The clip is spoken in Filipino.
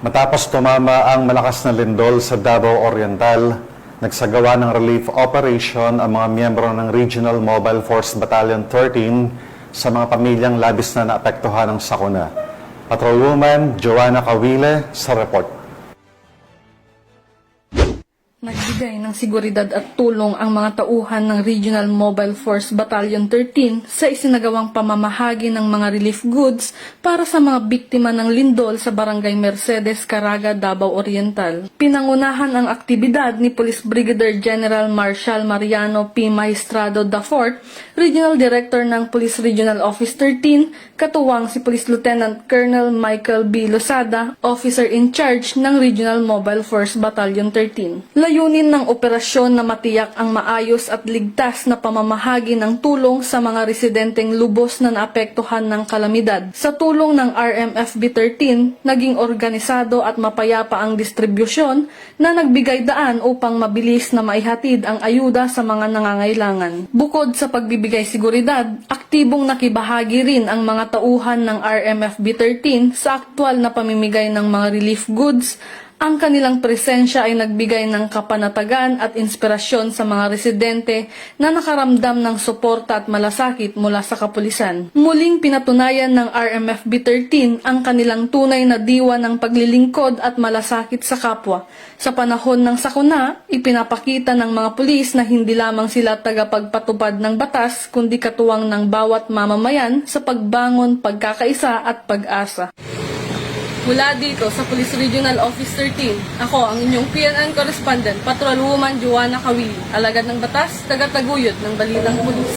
Matapos tumama ang malakas na lindol sa Davao Oriental, nagsagawa ng relief operation ang mga miyembro ng Regional Mobile Force Battalion 13 sa mga pamilyang labis na naapektuhan ng sakuna. Patrolwoman Joanna Cawile sa report. Nagbigay ng seguridad at tulong ang mga tauhan ng Regional Mobile Force Battalion 13 sa isinagawang pamamahagi ng mga relief goods para sa mga biktima ng lindol sa Barangay Mercedes, Caraga, Davao Oriental. Pinangunahan ang aktibidad ni Police Brigadier General Marshal Mariano P. Maestrado IV, Regional Director ng Police Regional Office 13, katuwang si Police Lieutenant Colonel Michael B. Losada, Officer in Charge ng Regional Mobile Force Battalion 13. Layunin ng operasyon na matiyak ang maayos at ligtas na pamamahagi ng tulong sa mga residenteng lubos na naapektuhan ng kalamidad. Sa tulong ng RMFB 13, naging organisado at mapayapa ang distribusyon na nagbigay daan upang mabilis na maihatid ang ayuda sa mga nangangailangan. Bukod sa pagbibigay seguridad, aktibong nakibahagi rin ang mga tauhan ng RMFB 13 sa aktwal na pamimigay ng mga relief goods. Ang kanilang presensya ay nagbigay ng kapanatagan at inspirasyon sa mga residente na nakaramdam ng suporta at malasakit mula sa kapulisan. Muling pinatunayan ng RMFB 13 ang kanilang tunay na diwa ng paglilingkod at malasakit sa kapwa. Sa panahon ng sakuna, ipinapakita ng mga pulis na hindi lamang sila tagapagpatupad ng batas kundi katuwang ng bawat mamamayan sa pagbangon, pagkakaisa at pag-asa. Mula dito sa Police Regional Office 13, ako ang inyong PNN Correspondent, Patrolwoman Joanna Cawile, alagad ng batas, tagataguyod ng Balitang Pulis.